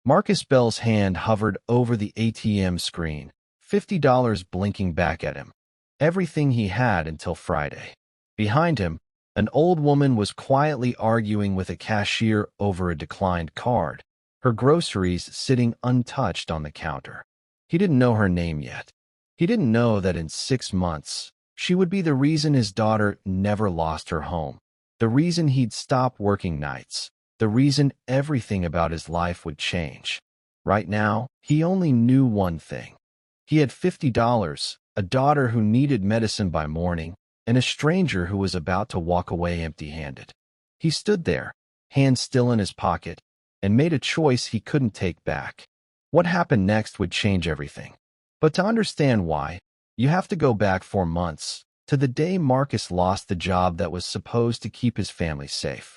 Marcus Bell's hand hovered over the ATM screen, $50 blinking back at him. Everything he had until Friday. Behind him, an old woman was quietly arguing with a cashier over a declined card, her groceries sitting untouched on the counter. He didn't know her name yet. He didn't know that in 6 months, she would be the reason his daughter never lost her home, the reason he'd stop working nights, the reason everything about his life would change. Right now, he only knew one thing. He had $50, a daughter who needed medicine by morning, and a stranger who was about to walk away empty-handed. He stood there, hands still in his pocket, and made a choice he couldn't take back. What happened next would change everything. But to understand why, you have to go back 4 months, to the day Marcus lost the job that was supposed to keep his family safe.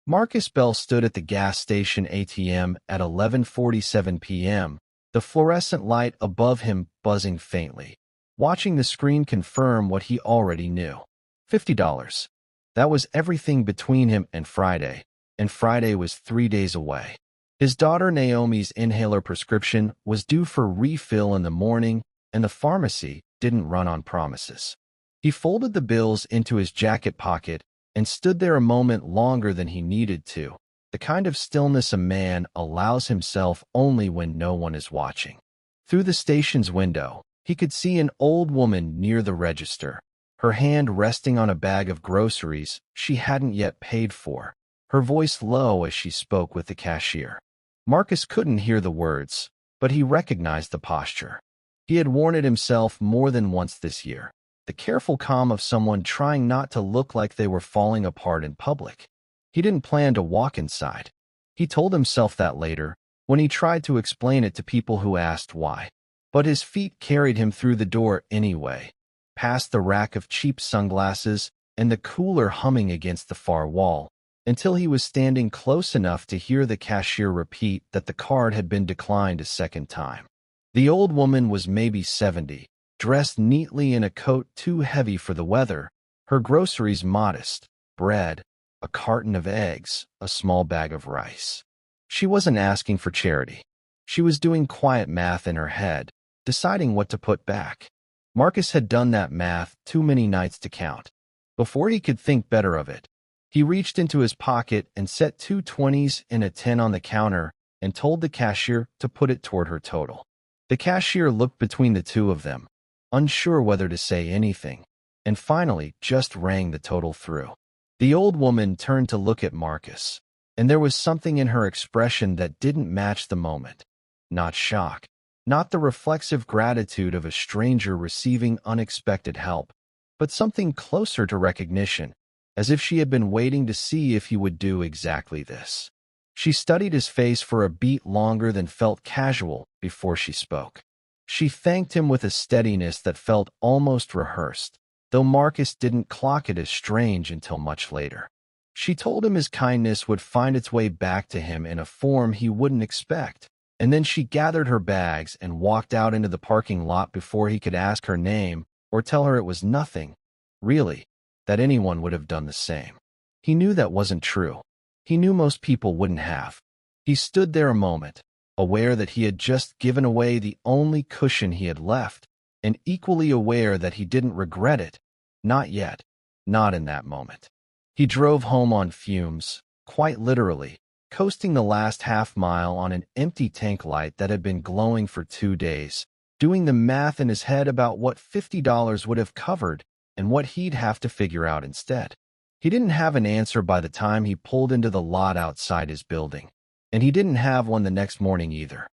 Marcus Bell stood at the gas station ATM at 11:47 p.m., the fluorescent light above him buzzing faintly, watching the screen confirm what he already knew. $50. That was everything between him and Friday was 3 days away. His daughter Naomi's inhaler prescription was due for refill in the morning, and the pharmacy didn't run on promises. He folded the bills into his jacket pocket and stood there a moment longer than he needed to, the kind of stillness a man allows himself only when no one is watching. Through the station's window, he could see an old woman near the register, her hand resting on a bag of groceries she hadn't yet paid for, her voice low as she spoke with the cashier. Marcus couldn't hear the words, but he recognized the posture. He had worn it himself more than once this year, the careful calm of someone trying not to look like they were falling apart in public. He didn't plan to walk inside. He told himself that later, when he tried to explain it to people who asked why. But his feet carried him through the door anyway, past the rack of cheap sunglasses and the cooler humming against the far wall, until he was standing close enough to hear the cashier repeat that the card had been declined a second time. The old woman was maybe 70, dressed neatly in a coat too heavy for the weather, her groceries modest, bread, a carton of eggs, a small bag of rice. She wasn't asking for charity. She was doing quiet math in her head, deciding what to put back. Marcus had done that math too many nights to count. Before he could think better of it, he reached into his pocket and set 2 20s and a 10 on the counter and told the cashier to put it toward her total. The cashier looked between the two of them, unsure whether to say anything, and finally just rang the total through. The old woman turned to look at Marcus, and there was something in her expression that didn't match the moment. Not shock, not the reflexive gratitude of a stranger receiving unexpected help, but something closer to recognition, as if she had been waiting to see if he would do exactly this. She studied his face for a beat longer than felt casual before she spoke. She thanked him with a steadiness that felt almost rehearsed, though Marcus didn't clock it as strange until much later. She told him his kindness would find its way back to him in a form he wouldn't expect, and then she gathered her bags and walked out into the parking lot before he could ask her name or tell her it was nothing, really, that anyone would have done the same. He knew that wasn't true. He knew most people wouldn't have. He stood there a moment, aware that he had just given away the only cushion he had left, and equally aware that he didn't regret it. Not yet. Not in that moment. He drove home on fumes, quite literally, coasting the last half-mile on an empty tank light that had been glowing for 2 days, doing the math in his head about what $50 would have covered and what he'd have to figure out instead. He didn't have an answer by the time he pulled into the lot outside his building, and he didn't have one the next morning either.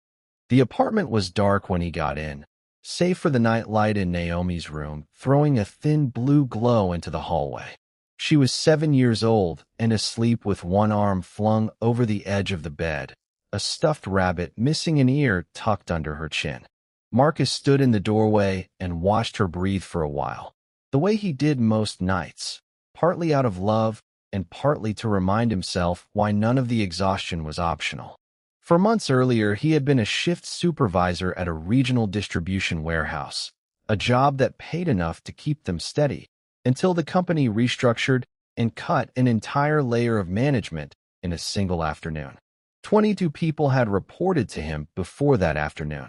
The apartment was dark when he got in, save for the night light in Naomi's room, throwing a thin blue glow into the hallway. She was 7 years old and asleep with one arm flung over the edge of the bed, a stuffed rabbit missing an ear tucked under her chin. Marcus stood in the doorway and watched her breathe for a while, the way he did most nights, partly out of love and partly to remind himself why none of the exhaustion was optional. For months earlier, he had been a shift supervisor at a regional distribution warehouse, a job that paid enough to keep them steady, until the company restructured and cut an entire layer of management in a single afternoon. 22 people had reported to him before that afternoon.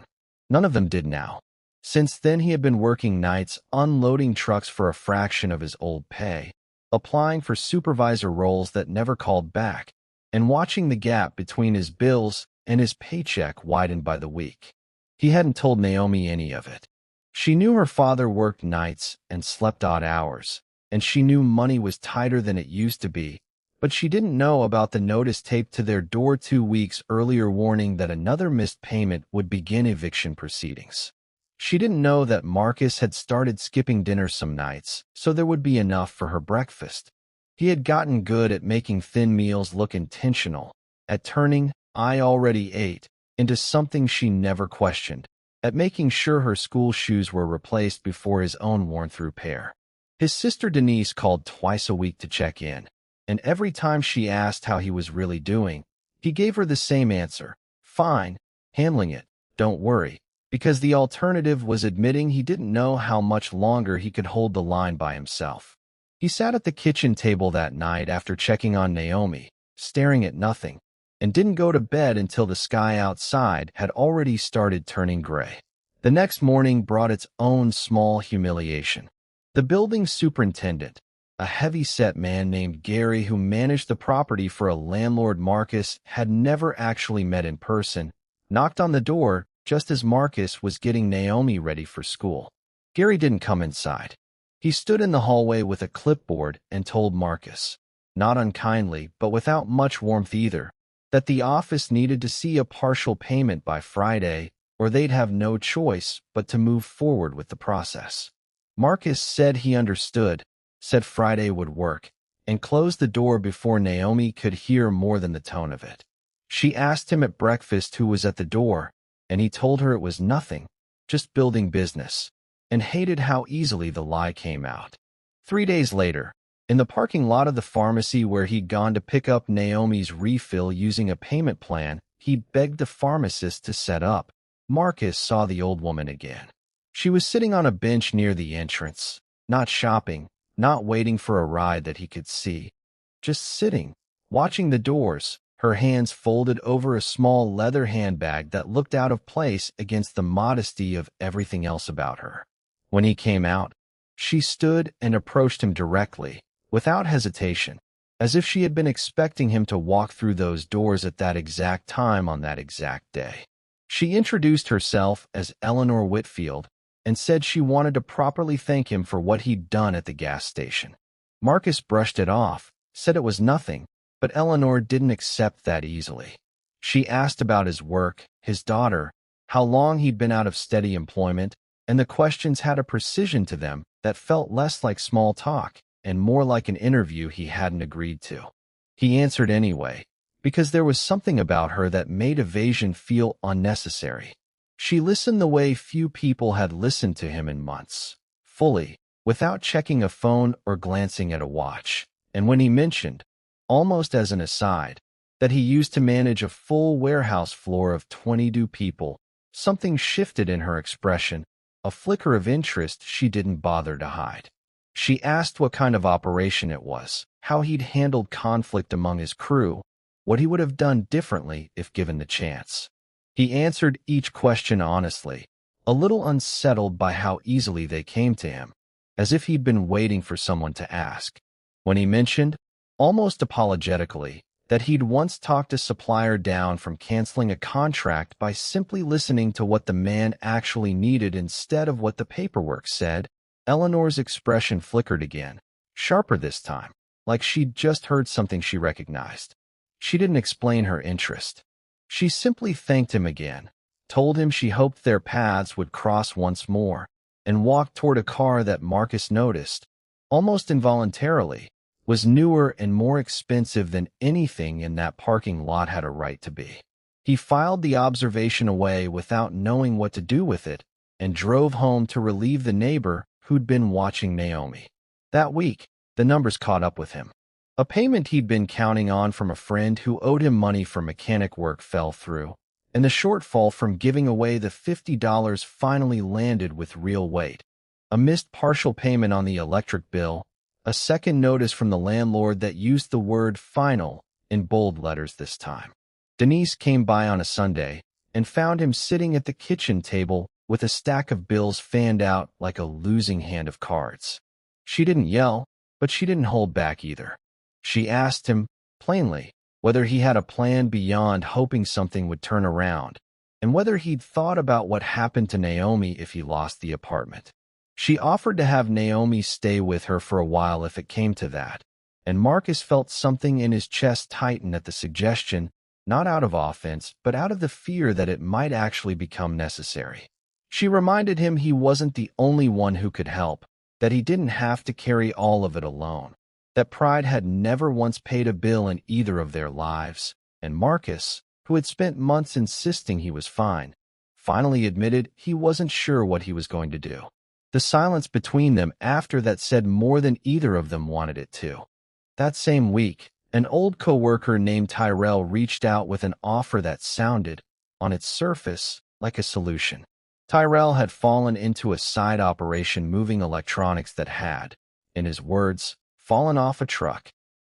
None of them did now. Since then, he had been working nights, unloading trucks for a fraction of his old pay, applying for supervisor roles that never called back, and watching the gap between his bills and his paycheck widen by the week. He hadn't told Naomi any of it. She knew her father worked nights and slept odd hours, and she knew money was tighter than it used to be, but she didn't know about the notice taped to their door 2 weeks earlier warning that another missed payment would begin eviction proceedings. She didn't know that Marcus had started skipping dinner some nights, so there would be enough for her breakfast. He had gotten good at making thin meals look intentional, at turning "I already ate" into something she never questioned, at making sure her school shoes were replaced before his own worn-through pair. His sister Denise called twice a week to check in, and every time she asked how he was really doing, he gave her the same answer: "Fine, handling it, don't worry," because the alternative was admitting he didn't know how much longer he could hold the line by himself. He sat at the kitchen table that night after checking on Naomi, staring at nothing, and didn't go to bed until the sky outside had already started turning gray. The next morning brought its own small humiliation. The building superintendent, a heavy-set man named Gary who managed the property for a landlord Marcus had never actually met in person, knocked on the door just as Marcus was getting Naomi ready for school. Gary didn't come inside. He stood in the hallway with a clipboard and told Marcus, not unkindly but without much warmth either, that the office needed to see a partial payment by Friday or they'd have no choice but to move forward with the process. Marcus said he understood, said Friday would work, and closed the door before Naomi could hear more than the tone of it. She asked him at breakfast who was at the door, and he told her it was nothing, just building business, and hated how easily the lie came out. 3 days later, in the parking lot of the pharmacy where he'd gone to pick up Naomi's refill using a payment plan he begged the pharmacist to set up, Marcus saw the old woman again. She was sitting on a bench near the entrance, not shopping, not waiting for a ride that he could see, just sitting, watching the doors, her hands folded over a small leather handbag that looked out of place against the modesty of everything else about her. When he came out, she stood and approached him directly, without hesitation, as if she had been expecting him to walk through those doors at that exact time on that exact day. She introduced herself as Eleanor Whitfield and said she wanted to properly thank him for what he'd done at the gas station. Marcus brushed it off, said it was nothing, but Eleanor didn't accept that easily. She asked about his work, his daughter, how long he'd been out of steady employment, and the questions had a precision to them that felt less like small talk and more like an interview he hadn't agreed to. He answered anyway, because there was something about her that made evasion feel unnecessary. She listened the way few people had listened to him in months, fully, without checking a phone or glancing at a watch. And when he mentioned, almost as an aside, that he used to manage a full warehouse floor of 22 people, something shifted in her expression, a flicker of interest she didn't bother to hide. She asked what kind of operation it was, how he'd handled conflict among his crew, what he would have done differently if given the chance. He answered each question honestly, a little unsettled by how easily they came to him, as if he'd been waiting for someone to ask. When he mentioned, almost apologetically, that he'd once talked a supplier down from canceling a contract by simply listening to what the man actually needed instead of what the paperwork said, Eleanor's expression flickered again, sharper this time, like she'd just heard something she recognized. She didn't explain her interest. She simply thanked him again, told him she hoped their paths would cross once more, and walked toward a car that Marcus noticed, almost involuntarily, was newer and more expensive than anything in that parking lot had a right to be. He filed the observation away without knowing what to do with it and drove home to relieve the neighbor who'd been watching Naomi. That week, the numbers caught up with him. A payment he'd been counting on from a friend who owed him money for mechanic work fell through, and the shortfall from giving away the $50 finally landed with real weight. A missed partial payment on the electric bill, a second notice from the landlord that used the word "final" in bold letters this time. Denise came by on a Sunday and found him sitting at the kitchen table with a stack of bills fanned out like a losing hand of cards. She didn't yell, but she didn't hold back either. She asked him, plainly, whether he had a plan beyond hoping something would turn around, and whether he'd thought about what happened to Naomi if he lost the apartment. She offered to have Naomi stay with her for a while if it came to that, and Marcus felt something in his chest tighten at the suggestion, not out of offense, but out of the fear that it might actually become necessary. She reminded him he wasn't the only one who could help, that he didn't have to carry all of it alone, that Pride had never once paid a bill in either of their lives, and Marcus, who had spent months insisting he was fine, finally admitted he wasn't sure what he was going to do. The silence between them after that said more than either of them wanted it to. That same week, an old coworker named Tyrell reached out with an offer that sounded, on its surface, like a solution. Tyrell had fallen into a side operation moving electronics that had, in his words, fallen off a truck,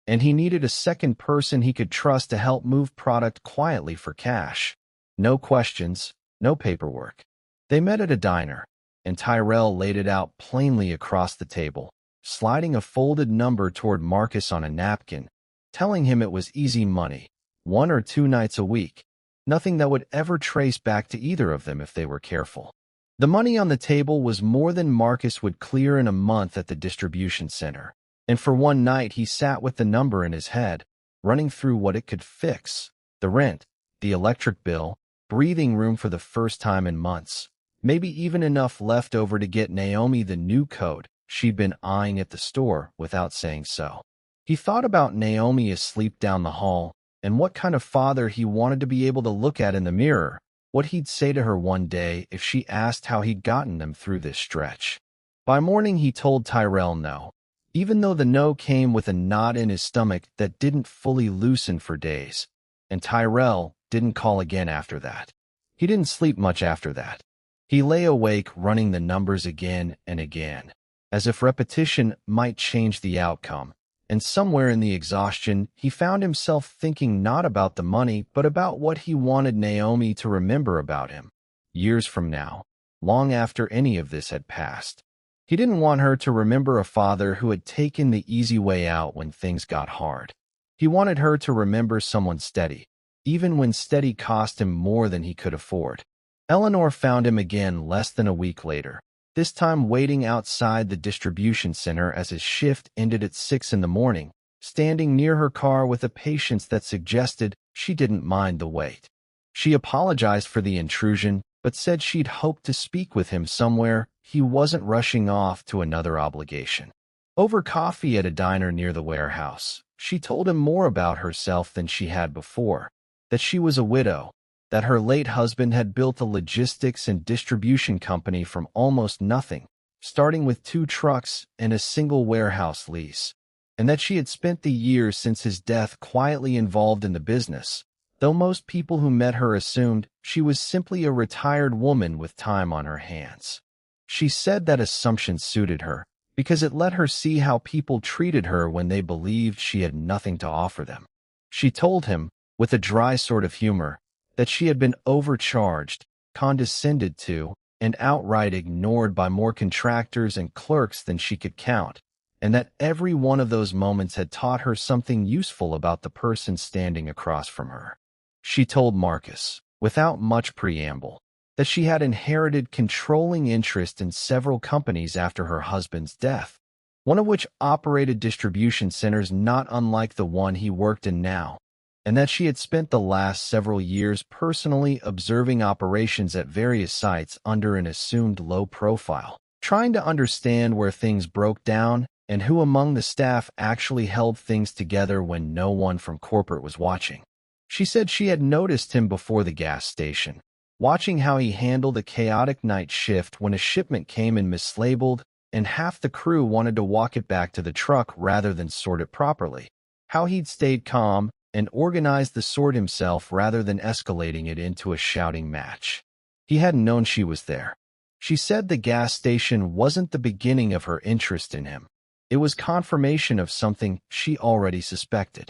and he needed a second person he could trust to help move product quietly for cash. No questions, no paperwork. They met at a diner, and Tyrell laid it out plainly across the table, sliding a folded number toward Marcus on a napkin, telling him it was easy money, 1 or 2 nights a week, nothing that would ever trace back to either of them if they were careful. The money on the table was more than Marcus would clear in a month at the distribution center, and for one night he sat with the number in his head, running through what it could fix: the rent, the electric bill, breathing room for the first time in months, maybe even enough left over to get Naomi the new coat she'd been eyeing at the store without saying so. He thought about Naomi asleep down the hall, and what kind of father he wanted to be able to look at in the mirror, what he'd say to her one day if she asked how he'd gotten them through this stretch. By morning he told Tyrell no, even though the no came with a knot in his stomach that didn't fully loosen for days, and Tyrell didn't call again after that. He didn't sleep much after that. He lay awake running the numbers again and again, as if repetition might change the outcome. And somewhere in the exhaustion, he found himself thinking not about the money, but about what he wanted Naomi to remember about him, years from now, long after any of this had passed. He didn't want her to remember a father who had taken the easy way out when things got hard. He wanted her to remember someone steady, even when steady cost him more than he could afford. Eleanor found him again less than a week later, this time waiting outside the distribution center as his shift ended at 6 in the morning, standing near her car with a patience that suggested she didn't mind the wait. She apologized for the intrusion, but said she'd hoped to speak with him somewhere he wasn't rushing off to another obligation. Over coffee at a diner near the warehouse, she told him more about herself than she had before, that she was a widow, that her late husband had built a logistics and distribution company from almost nothing, starting with 2 trucks and a single warehouse lease, and that she had spent the years since his death quietly involved in the business, though most people who met her assumed she was simply a retired woman with time on her hands. She said that assumption suited her, because it let her see how people treated her when they believed she had nothing to offer them. She told him, with a dry sort of humor, that she had been overcharged, condescended to, and outright ignored by more contractors and clerks than she could count, and that every one of those moments had taught her something useful about the person standing across from her. She told Marcus, without much preamble, that she had inherited controlling interest in several companies after her husband's death, one of which operated distribution centers not unlike the one he worked in now, and that she had spent the last several years personally observing operations at various sites under an assumed low profile, trying to understand where things broke down and who among the staff actually held things together when no one from corporate was watching. She said she had noticed him before the gas station, watching how he handled a chaotic night shift when a shipment came in mislabeled and half the crew wanted to walk it back to the truck rather than sort it properly, how he'd stayed calm and organized the sort himself rather than escalating it into a shouting match. He hadn't known she was there. She said the gas station wasn't the beginning of her interest in him. It was confirmation of something she already suspected.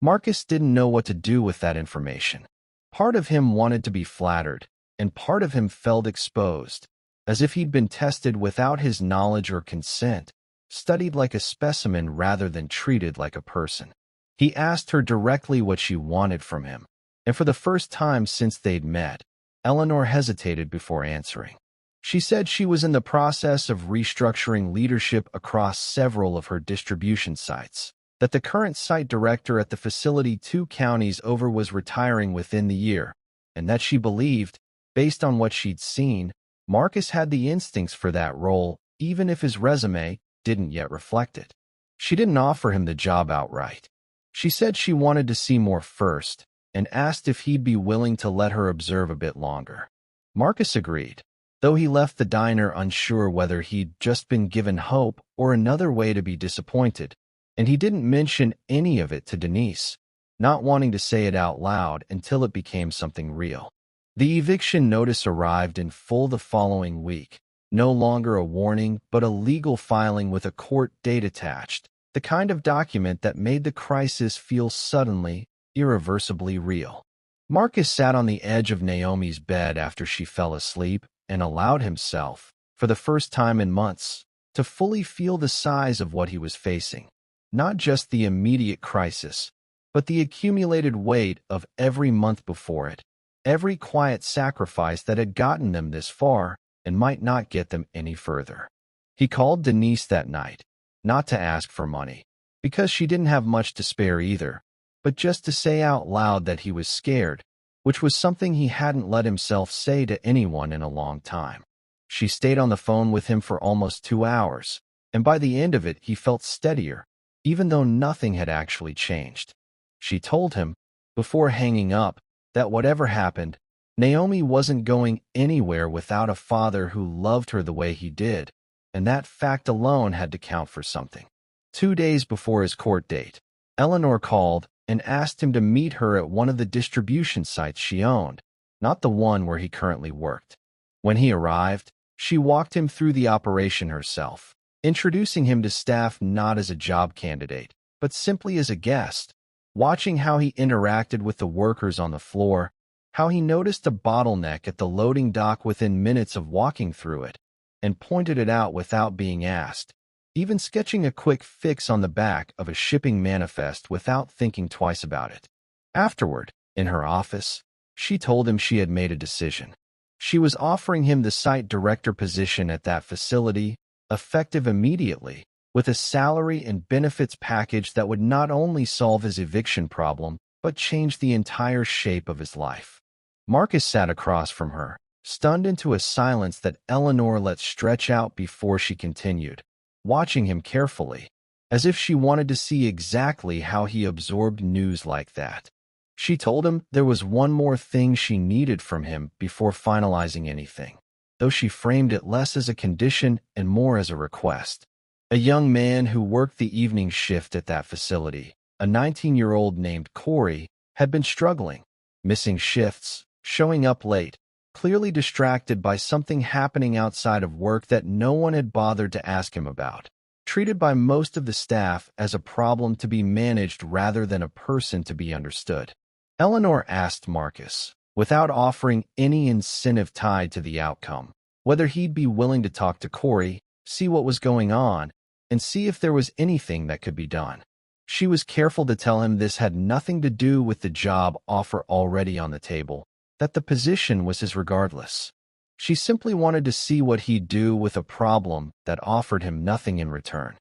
Marcus didn't know what to do with that information. Part of him wanted to be flattered, and part of him felt exposed, as if he'd been tested without his knowledge or consent, studied like a specimen rather than treated like a person. He asked her directly what she wanted from him, and for the first time since they'd met, Eleanor hesitated before answering. She said she was in the process of restructuring leadership across several of her distribution sites, that the current site director at the facility 2 counties over was retiring within the year, and that she believed, based on what she'd seen, Marcus had the instincts for that role, even if his resume didn't yet reflect it. She didn't offer him the job outright. She said she wanted to see more first, and asked if he'd be willing to let her observe a bit longer. Marcus agreed, though he left the diner unsure whether he'd just been given hope or another way to be disappointed, and he didn't mention any of it to Denise, not wanting to say it out loud until it became something real. The eviction notice arrived in full the following week, no longer a warning but a legal filing with a court date attached, the kind of document that made the crisis feel suddenly, irreversibly real. Marcus sat on the edge of Naomi's bed after she fell asleep and allowed himself, for the first time in months, to fully feel the size of what he was facing. Not just the immediate crisis, but the accumulated weight of every month before it, every quiet sacrifice that had gotten them this far and might not get them any further. He called Denise that night, not to ask for money, because she didn't have much to spare either, but just to say out loud that he was scared, which was something he hadn't let himself say to anyone in a long time. She stayed on the phone with him for almost 2 hours, and by the end of it he felt steadier, even though nothing had actually changed. She told him, before hanging up, that whatever happened, Naomi wasn't going anywhere without a father who loved her the way he did, and that fact alone had to count for something. 2 days before his court date, Eleanor called and asked him to meet her at one of the distribution sites she owned, not the one where he currently worked. When he arrived, she walked him through the operation herself, introducing him to staff not as a job candidate, but simply as a guest, watching how he interacted with the workers on the floor, how he noticed a bottleneck at the loading dock within minutes of walking through it, and pointed it out without being asked, even sketching a quick fix on the back of a shipping manifest without thinking twice about it. Afterward, in her office, she told him she had made a decision. She was offering him the site director position at that facility, effective immediately, with a salary and benefits package that would not only solve his eviction problem, but change the entire shape of his life. Marcus sat across from her, stunned into a silence that Eleanor let stretch out before she continued, watching him carefully, as if she wanted to see exactly how he absorbed news like that. She told him there was one more thing she needed from him before finalizing anything, though she framed it less as a condition and more as a request. A young man who worked the evening shift at that facility, a 19-year-old named Corey, had been struggling, missing shifts, showing up late, clearly distracted by something happening outside of work that no one had bothered to ask him about, treated by most of the staff as a problem to be managed rather than a person to be understood. Eleanor asked Marcus, without offering any incentive tied to the outcome, whether he'd be willing to talk to Corey, see what was going on, and see if there was anything that could be done. She was careful to tell him this had nothing to do with the job offer already on the table, that the position was his regardless. She simply wanted to see what he'd do with a problem that offered him nothing in return.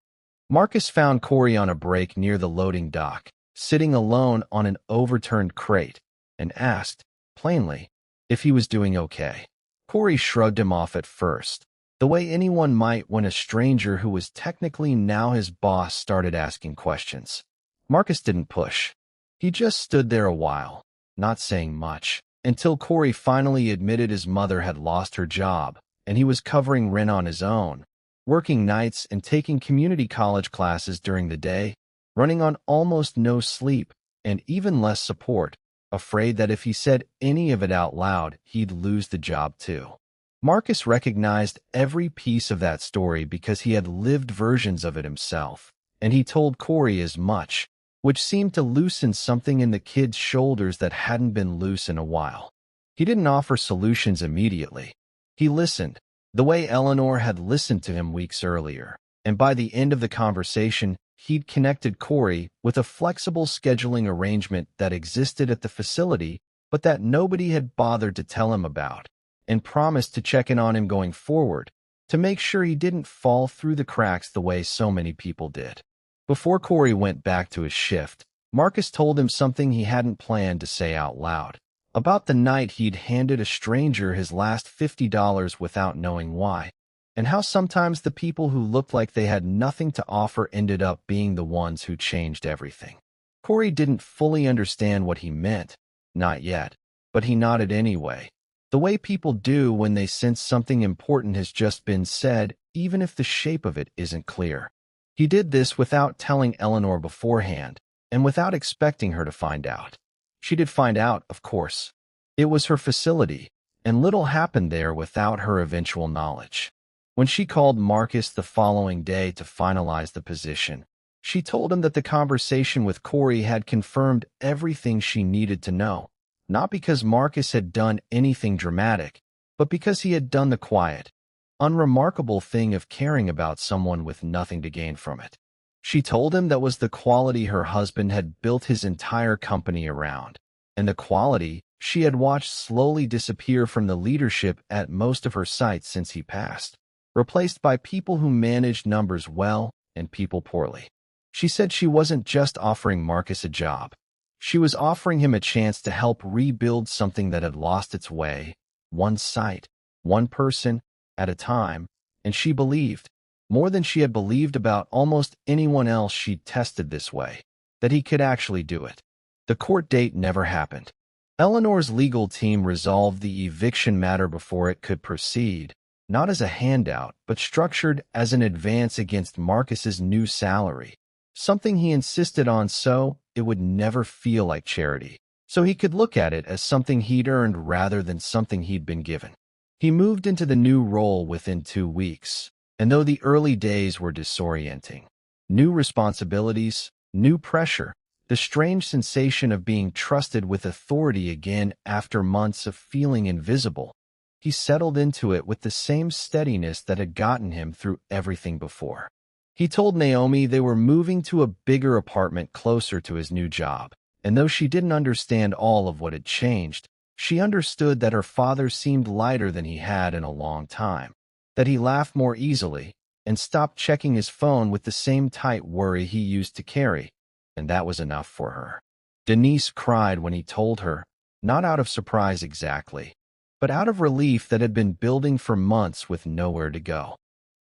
Marcus found Corey on a break near the loading dock, sitting alone on an overturned crate, and asked, plainly, if he was doing okay. Corey shrugged him off at first, the way anyone might when a stranger who was technically now his boss started asking questions. Marcus didn't push. He just stood there a while, not saying much, until Corey finally admitted his mother had lost her job, and he was covering rent on his own, working nights and taking community college classes during the day, running on almost no sleep and even less support, afraid that if he said any of it out loud, he'd lose the job too. Marcus recognized every piece of that story because he had lived versions of it himself, and he told Corey as much, which seemed to loosen something in the kid's shoulders that hadn't been loose in a while. He didn't offer solutions immediately. He listened, the way Eleanor had listened to him weeks earlier, and by the end of the conversation, he'd connected Corey with a flexible scheduling arrangement that existed at the facility but that nobody had bothered to tell him about, and promised to check in on him going forward to make sure he didn't fall through the cracks the way so many people did. Before Corey went back to his shift, Marcus told him something he hadn't planned to say out loud, about the night he'd handed a stranger his last $50 without knowing why, and how sometimes the people who looked like they had nothing to offer ended up being the ones who changed everything. Corey didn't fully understand what he meant, not yet, but he nodded anyway, the way people do when they sense something important has just been said, even if the shape of it isn't clear. He did this without telling Eleanor beforehand, and without expecting her to find out. She did find out, of course. It was her facility, and little happened there without her eventual knowledge. When she called Marcus the following day to finalize the position, she told him that the conversation with Corey had confirmed everything she needed to know, not because Marcus had done anything dramatic, but because he had done the quiet, unremarkable thing of caring about someone with nothing to gain from it. She told him that was the quality her husband had built his entire company around, and the quality she had watched slowly disappear from the leadership at most of her sites since he passed, replaced by people who managed numbers well and people poorly. She said she wasn't just offering Marcus a job. She was offering him a chance to help rebuild something that had lost its way, one site, one person, at a time, and she believed, more than she had believed about almost anyone else she'd tested this way, that he could actually do it. The court date never happened. Eleanor's legal team resolved the eviction matter before it could proceed, not as a handout, but structured as an advance against Marcus's new salary, something he insisted on so it would never feel like charity, so he could look at it as something he'd earned rather than something he'd been given. He moved into the new role within 2 weeks, and though the early days were disorienting, new responsibilities, new pressure, the strange sensation of being trusted with authority again after months of feeling invisible, he settled into it with the same steadiness that had gotten him through everything before. He told Naomi they were moving to a bigger apartment closer to his new job, and though she didn't understand all of what had changed, she understood that her father seemed lighter than he had in a long time, that he laughed more easily, and stopped checking his phone with the same tight worry he used to carry, and that was enough for her. Denise cried when he told her, not out of surprise exactly, but out of relief that had been building for months with nowhere to go.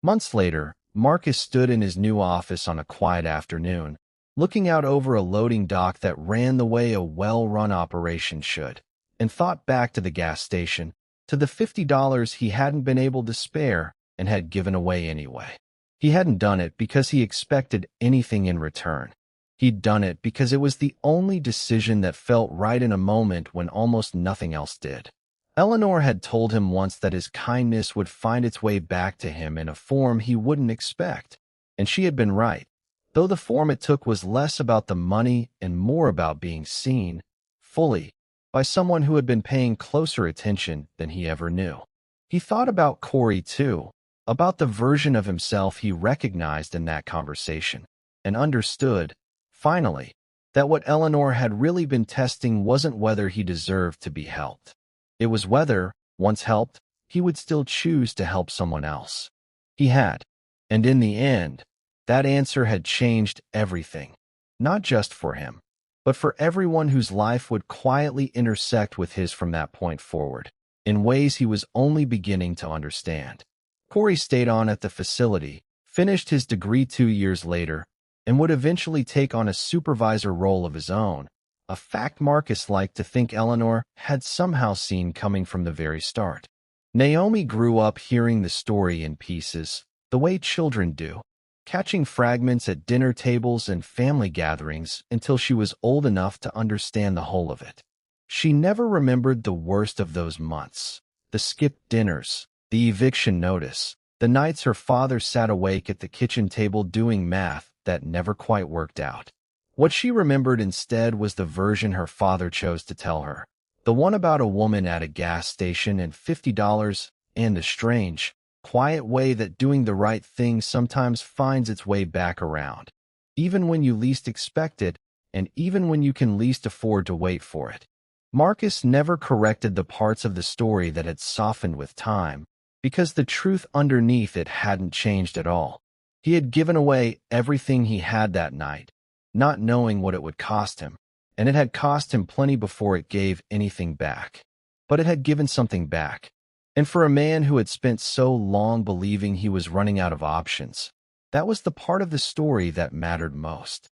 Months later, Marcus stood in his new office on a quiet afternoon, looking out over a loading dock that ran the way a well-run operation should, and thought back to the gas station, to the $50 he hadn't been able to spare and had given away anyway. He hadn't done it because he expected anything in return. He'd done it because it was the only decision that felt right in a moment when almost nothing else did. Eleanor had told him once that his kindness would find its way back to him in a form he wouldn't expect, and she had been right, though the form it took was less about the money and more about being seen, fully, by someone who had been paying closer attention than he ever knew. He thought about Corey, too, about the version of himself he recognized in that conversation, and understood, finally, that what Eleanor had really been testing wasn't whether he deserved to be helped. It was whether, once helped, he would still choose to help someone else. He had, and in the end, that answer had changed everything, not just for him, but for everyone whose life would quietly intersect with his from that point forward, in ways he was only beginning to understand. Corey stayed on at the facility, finished his degree 2 years later, and would eventually take on a supervisor role of his own, a fact Marcus liked to think Eleanor had somehow seen coming from the very start. Naomi grew up hearing the story in pieces, the way children do, catching fragments at dinner tables and family gatherings until she was old enough to understand the whole of it. She never remembered the worst of those months, the skipped dinners, the eviction notice, the nights her father sat awake at the kitchen table doing math that never quite worked out. What she remembered instead was the version her father chose to tell her. The one about a woman at a gas station and $50 and the strange, quiet way that doing the right thing sometimes finds its way back around, even when you least expect it and even when you can least afford to wait for it. Marcus never corrected the parts of the story that had softened with time, because the truth underneath it hadn't changed at all. He had given away everything he had that night, not knowing what it would cost him, and it had cost him plenty before it gave anything back. But it had given something back. And for a man who had spent so long believing he was running out of options, that was the part of the story that mattered most.